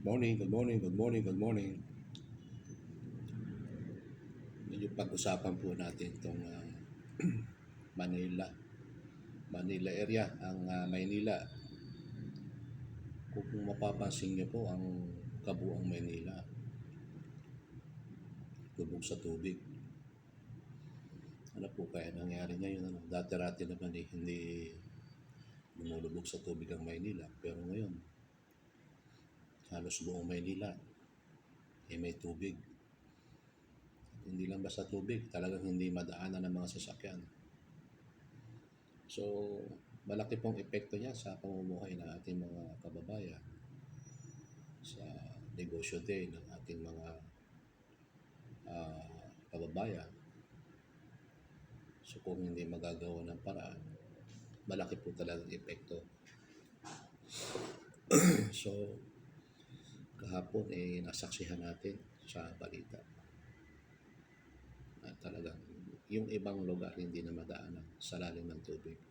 Morning, good morning, good morning, good morning. Medyo pag-usapan po natin itong Manila. Manila area, ang Maynila. Kung mapapansin niyo po, ang kabuang Maynila, lubog sa tubig. Ano po kaya nangyari ngayon? Dati-rati naman hindi lumulubog sa tubig ang Maynila. Pero ngayon, halos buong Maynila, may tubig. Hindi lang basta tubig, talagang hindi madaanan ng mga sasakyan. So, malaki pong epekto niya sa pamumuhay ng ating mga kababayan, sa negosyo din ng ating mga kababayan. So, kung hindi magagawa ng paraan, malaki po talagang epekto. So, kahapon nasaksihan natin sa balita na talagang yung ibang lugar hindi na madaanan sa lalim ng tubig.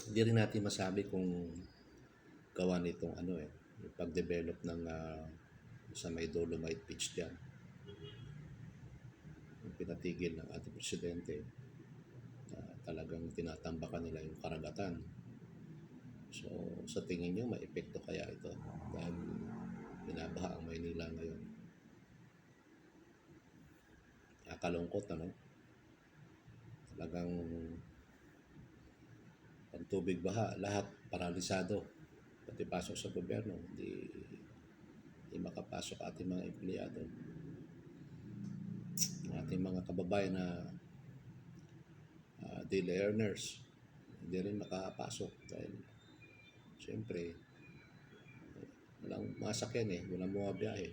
Hindi rin natin masabi kung gawa nitong yung pag-develop ng sa may Dolomite Beach dyan. Yung pinatigil ng ating presidente na talagang tinatambakan nila yung karagatan. So, sa tingin nyo, may epekto kaya ito dahil binabaha ang Maynila ngayon? Nakalungkot, Talagang ang tubig baha, lahat paralisado. Pati pasok sa gobyerno, hindi makapasok ating mga empleyado. Ating mga kababayan na daily earners, hindi rin makapasok dahil siyempre walang masakyan walang mga biyahe.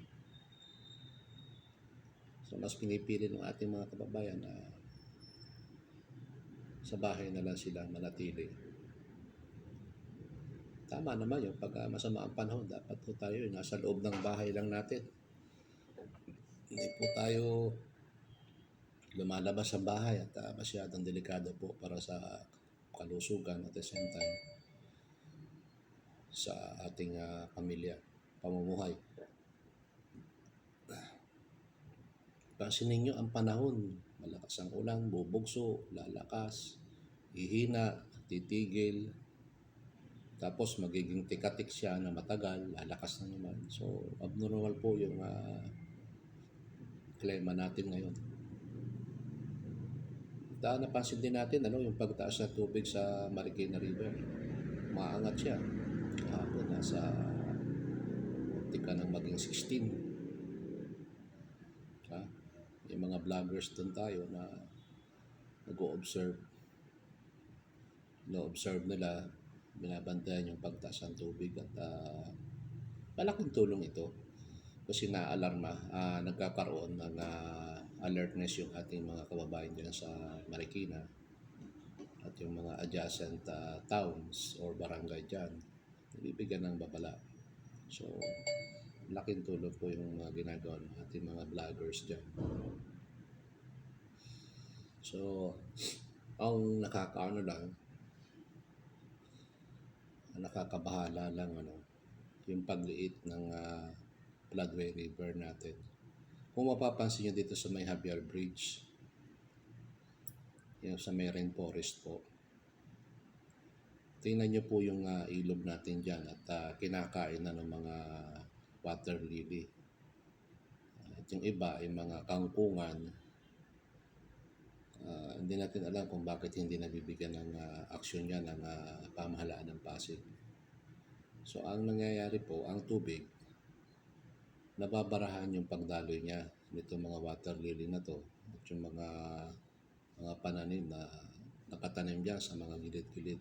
So mas pinipili ng ating mga kababayan na sa bahay na lang sila manatili. Tama naman yung pag masama ang panahon, dapat po tayo nasa loob ng bahay lang natin. Hindi po tayo lumalabas sa bahay at masyadong delikado po para sa kalusugan at the same time sa ating pamilya, pamumuhay. Pansinin nyo ang panahon, malakas ang ulan, bubugso, lalakas, hihina, titigil, tapos magiging tikatik siya na matagal, lalakas na naman. So, abnormal po yung klima natin ngayon. Napansin din natin yung pagtaas ng tubig sa Marikina River. Maangat siya. Kahapon nasa tika ng maging 16. Yung mga vloggers doon tayo na nag-o-observe. No-observe nila, binabantayan yung pagtaas ng tubig at malaking tulong ito kasi naalarma, nagkakaroon ng alertness yung ating mga kababayan dyan sa Marikina at yung mga adjacent towns or barangay dyan, nabibigyan ng babala. So, laking tulong po yung mga ginagawa ng ating mga vloggers dyan. So, ang nakakabahala lang yung pagliit ng floodway river natin. Kung mapapansin nyo dito sa may Javier Bridge, yung sa may rainforest po, tingnan nyo po yung ilog natin dyan at kinakain na ng mga water lily. At yung iba ay mga kangkungan. Hindi natin alam kung bakit hindi nabibigyan ng aksyon yan ng pamahalaan ng Pasig. So, ang nangyayari po, ang tubig, nababarahan yung pagdaloy niya nito mga water lily na to at yung mga pananim na nakatanim dyan sa mga gilid-gilid.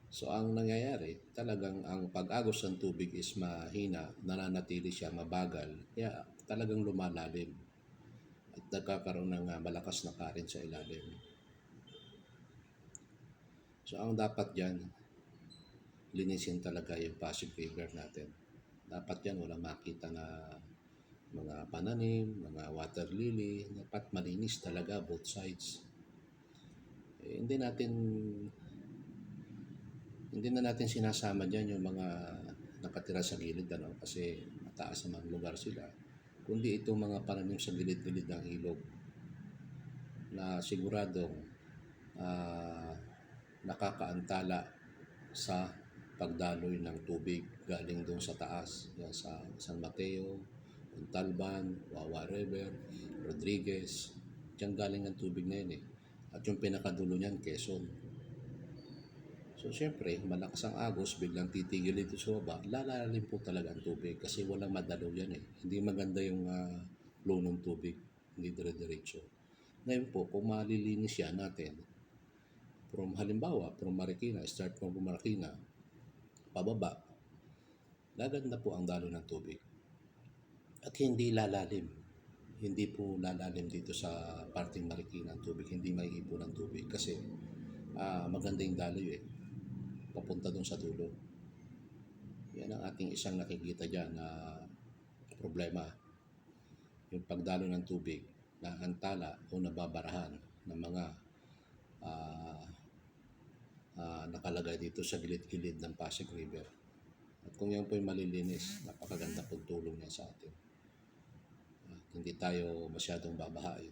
So, ang nangyayari, talagang ang pag-agos ng tubig is mahina, nananatili siya, mabagal, kaya talagang lumalalim at nagkakaroon ng malakas na current sa ilalim. So, ang dapat dyan, linisin talaga yung Pasig River natin. Dapat yan, walang makita na mga pananim, mga water lily, dapat malinis talaga both sides. Hindi natin Hindi na natin sinasama diyan yung mga nakatira sa gilid ano kasi mataas naman lugar sila. Kundi itong mga pananim sa gilid-gilid ng ilog na siguradong ah, nakakaantala sa pagdaloy ng tubig galing doon sa taas, yan sa San Mateo, Montalban, Wawa River, Rodriguez. Diyan galing ang tubig na yun eh. At yung pinakadulo niyan, Quezon. So, siyempre, malakas ang agos, biglang titigil dito sa baba, lalalim po talaga ang tubig kasi walang madalaw yan eh. Hindi maganda yung flow ng tubig, hindi dire-diretso. Ngayon po, kung malilinis yan natin, from Marikina, start from Marikina, pababa, gaganda po ang daloy ng tubig. At hindi lalalim. Hindi po lalalim dito sa parting Marikina ang tubig, hindi may ipon ng tubig kasi maganda yung daloy eh, papunta doon sa dulo. Yan ang ating isang nakikita dyan na problema. Yung pagdalo ng tubig na antala o nababarahan ng mga nakalagay dito sa gilid-gilid ng Pasig River. At kung yan po yung malilinis, napakaganda pong tulong niya sa atin. At hindi tayo masyadong babahain.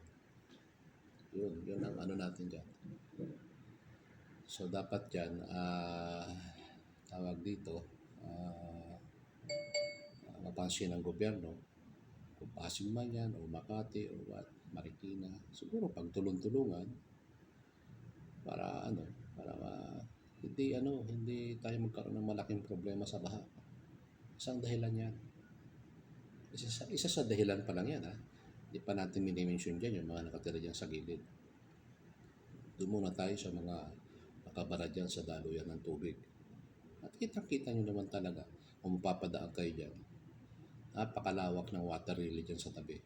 Yun ang ano natin dyan. So dapat dyan, tawag dito, mapansin ng gobyerno, kung Pasig man yan, o Makati, o what, Marikina, siguro pagtulong-tulungan, para hindi tayo magkaroon ng malaking problema sa baha. Isang dahilan yan. Isa sa dahilan pa lang yan ha. Hindi pa natin minimension dyan yung mga nakatira dyan sa gilid. Doon muna tayo sa mga nakabara dyan sa daluyan ng tubig. At kitang-kita nyo naman talaga kung mapapadaan kayo dyan. Napakalawak ng water relay dyan sa tabi.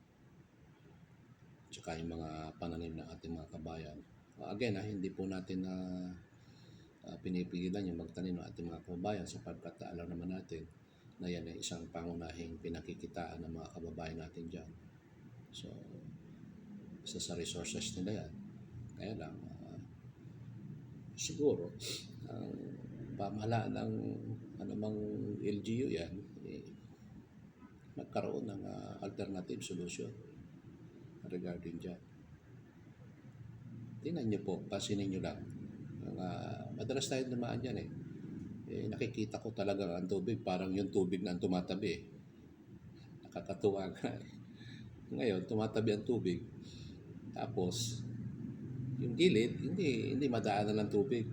Tsaka yung mga pananim ng ating mga kabayan. Again hindi po natin na pinipigilan yung magtanim ng ating mga kababayan sapagkat alam naman natin na yan ay isang pangunahing pinakikitaan ng mga kababayan natin dyan. So, isa sa resources nila yan. Kaya lang, siguro, ang pamahalaan ng anumang LGU yan, magkaroon ng alternative solution regarding dyan. Tingnan nyo po, pasinin nyo lang. Madalas tayo dumaan dyan nakikita ko talaga ang tubig, parang yung tubig na tumatabi. Nakakatuwa nga. Ngayon, tumatabi ang tubig. Tapos, yung gilid, hindi madaanan ng tubig.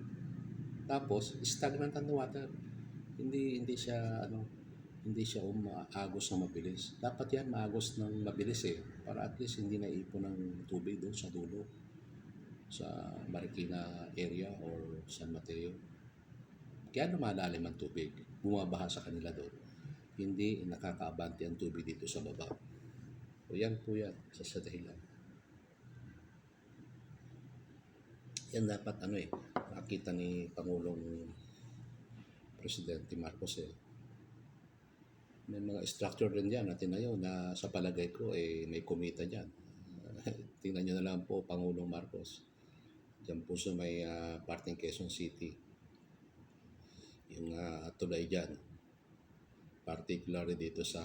Tapos, stagnant ang water. Hindi siya umaagos ng mabilis. Dapat yan maagos ng mabilis para at least hindi naipon ng tubig doon sa dulo sa Marikina area or San Mateo. Kaya lumalalim ang tubig, bumabaha sa kanila doon. Hindi nakakaabante ang tubig dito sa baba. O yan po yan, sa dahilan. Yan dapat nakita ni Pangulong Presidente Marcos May mga structure rin dyan na tinayo na sa palagay ko may kumita dyan. Tingnan nyo na lang po Pangulong Marcos. Diyan po sa may parting Quezon City. Yung tulay dyan. Particularly dito sa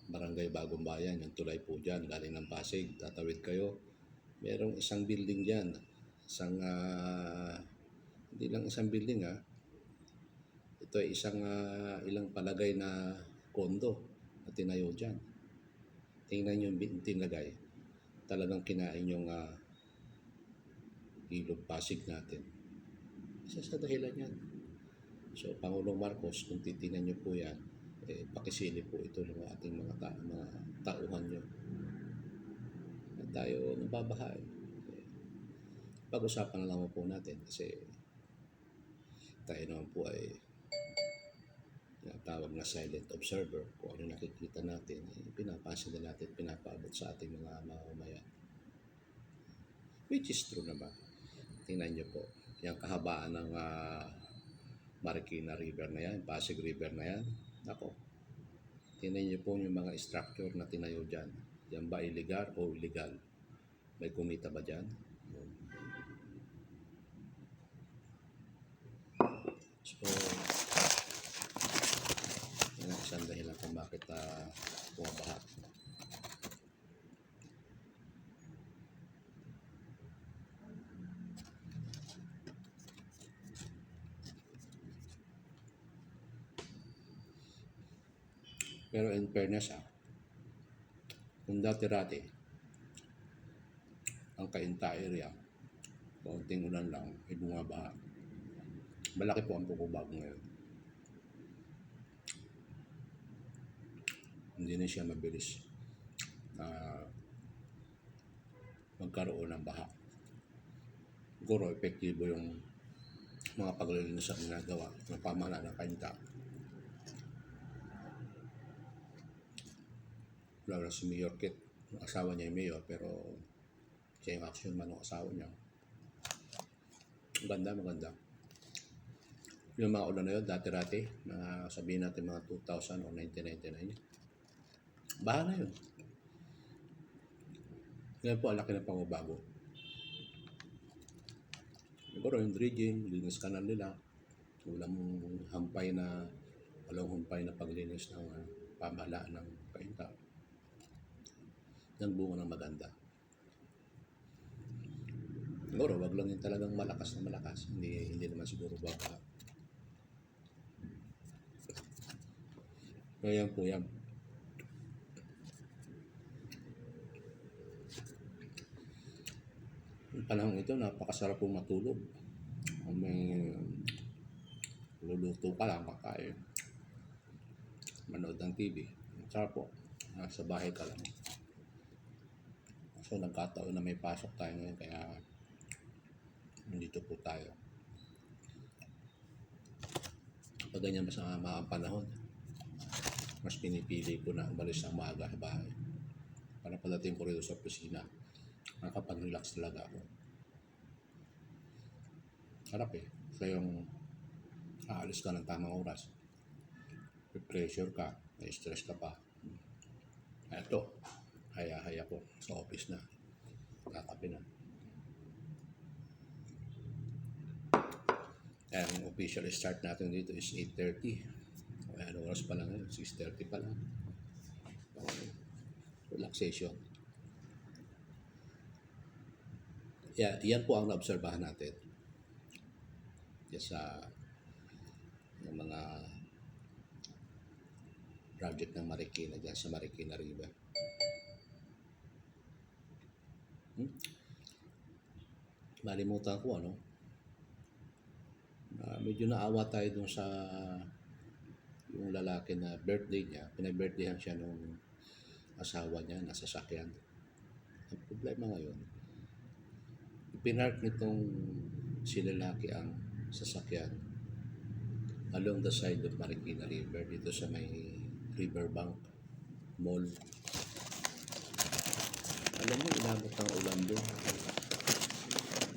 Barangay Bagong Bayan. Yung tulay po dyan, galing ng Pasig. Tatawid kayo. Merong isang building dyan. Hindi lang isang building Ito ay isang ilang palagay na kondo na tinayo dyan. Tingnan yung tinagay. Talagang kinain yung ilog Pasig natin. Isa sa dahilan yan. So, Pangulong Marcos, kung titingnan nyo po yan, pakisili po ito ng ating mga tauhan nyo. At tayo nababahay. Pag-usapan na lang po natin kasi tayo naman po ay tawag na silent observer. Kung ano nakikita natin, pinapansin na natin, pinapaabot sa ating mga mamamayan. Which is true naman. Tingnan nyo po, yung kahabaan ng Marikina River na yan, Pasig River na yan. Ako, tingnan nyo po yung mga structure na tinayo dyan. Yan ba illegal o illegal? May kumita ba dyan? So, yan ang isang dahilan kung bakit bumabaha. Pero in fairness kung dati-dati ang Cainta area, kaunting ulan lang, ay bumabaha. Malaki po ang pagbabago ngayon. Hindi na siya mabilis magkaroon ng baha. Siguro epektibo yung mga paglilinis na ginagawa ng pamahalaan ng Cainta. Lalo na si Mayor Kit, ang asawa niya yung mayor, pero siya yung action man ng asawa niya. Maganda. Yung mga ulan na yun, dati-dati, na sabihin natin mga 2000 o 1999, baha na yun. Ngayon po, ang laki ng pangbabago. Siguro yung dredging, linis kanal nila, walang humpay na paglinis ng pamahalaan ng Cainta. Ng bunga ng maganda. Siguro, wag lang yung talagang malakas na malakas. Hindi naman siguro baka. Ngayon po yan. Yung panahon ito, napakasarap pong matulog. Kung may luluto ka lang, makain. Manood ng TV. Sarap po. Sa bahay ka lang. So, nagkataon na may pasok tayo ngayon, kaya nandito po tayo. Pag ganyan masama ang panahon, mas pinipili ko na umalis ng maaga sa bahay. Para pagdating ko rito sa opisina, nakapag-relax talaga ako. Sarap So, yung aalis ka ng tamang oras, pressure ka, may stress ka pa. Ito, haya-haya ko sa office na. Kakape na. Ang official start natin dito is 8:30. Ano oras pa lang ngayon? 6:30 pa lang. Relaxation. Yan po ang naobserbahan natin. Sa yung mga project ng Marikina dyan sa Marikina River. Malimutan ko medyo naawa tayo dun sa yung lalaki na birthday niya. Pinag-birthdayhan siya nung asawa niya na sasakyan. Ang problema ngayon, pinark nitong si lalaki ang sasakyan along the side of Marikina River dito sa may Riverbank Mall. Alam mo, inabot ng ulan doon.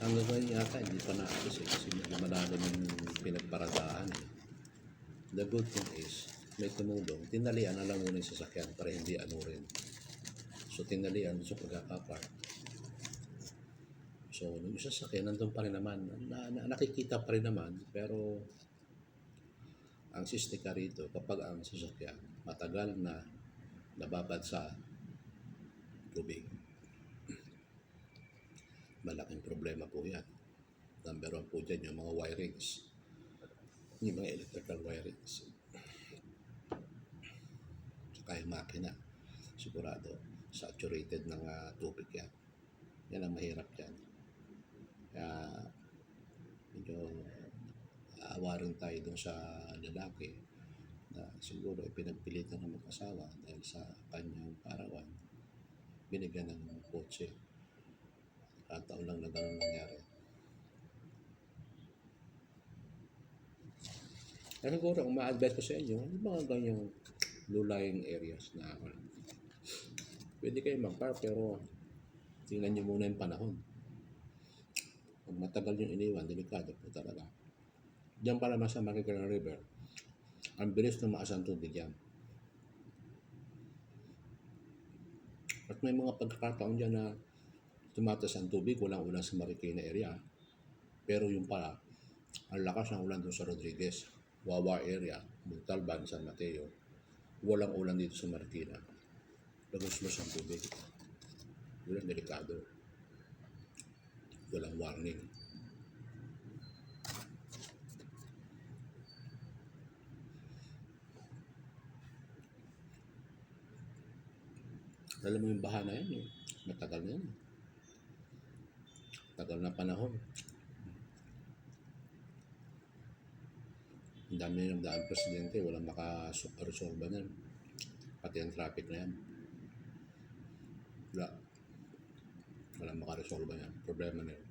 Hanggang ngayon yata, hindi pa naalis kasi malalim yung pinagparadaan. The good thing is, may tumulong. Tinalian na lang muna yung sasakyan para hindi rin. So, tinalian sa pagkakapark. So, yung sasakyan, nandun pa rin naman. Nakikita pa rin naman, pero ang sistika rito, kapag ang sasakyan matagal na nababad sa tubig, malaking problema po yan. Number 1 po dyan yung mga wirings, yung mga electrical wirings, saka yung makina, sigurado saturated ng tubig yan. Yan ang mahirap dyan. Kaya medyo aawa rin tayo dun sa lalaki na siguro pinagpilitan ng mag-asawa dahil sa kanyang parawan, binigyan ng kotse. Taon lang na gano'n nangyari. Pero siguro, kung ma-advise ko sa inyo, yung mga ganyang low-lying areas na pwede kayo mag-park, pero tingnan nyo muna yung panahon. Pag matagal yung iniwan, delikado po talaga. Diyan pa naman sa Marikina River, ang bilis na maas ang tubig yan. At may mga pagkakataon dyan na tumatas ang tubig, walang ulan sa Marikina area. Pero yung pala, Ang lakas ng ulan doon sa Rodriguez, Wawa area, Montalban, San Mateo. Walang ulan dito sa Marikina. Lagos-los ang tubig. Yun ang delikado. Walang warning. Alam mo yung baha na yan, matagal na yan. Tagal na panahon. Ang dami na nagdaan presidente, walang makaresolba na. Pati ang traffic na yan. Wala. Walang makaresolba yan. Problema na yun.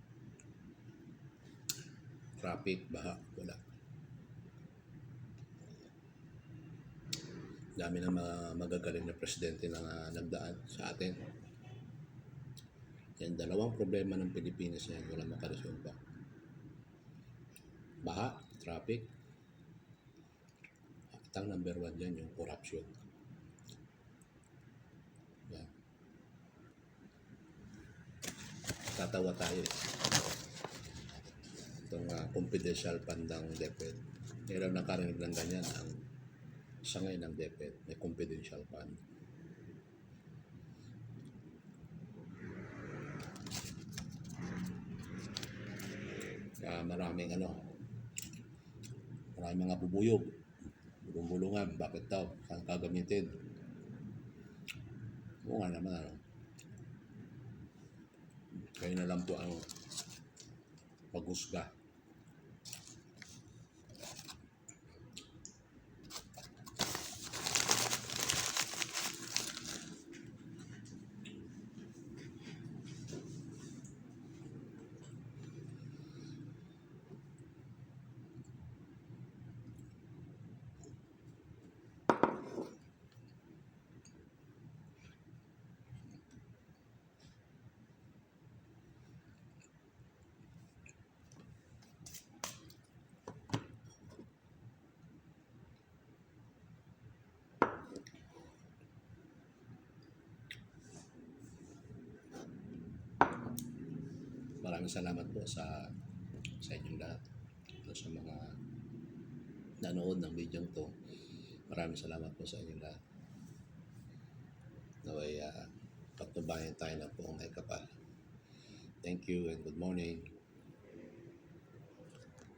Traffic, baha, wala. Dami na magagaling na presidente na nagdaan sa atin. Yan, dalawang problema ng Pilipinas yan, walang makaresolba. Baha, traffic. At ang number 1 dyan, yung corruption. Yan. Tatawa tayo eh. Itong confidential fund ng DepEd. Ngayon nakarinig ng ganyan ang sangay ng DepEd, may confidential fund. Maraming mga bubuyog, bulong-bulungan, bakit daw, saan kagamitin? Oo nga naman, kayo na lang po ang paghusga. Maraming salamat po sa inyong lahat. Sa mga nanood ng video to, maraming salamat po sa inyong lahat. Naway patnubayan tayo na po ang may kapal. Thank you and good morning.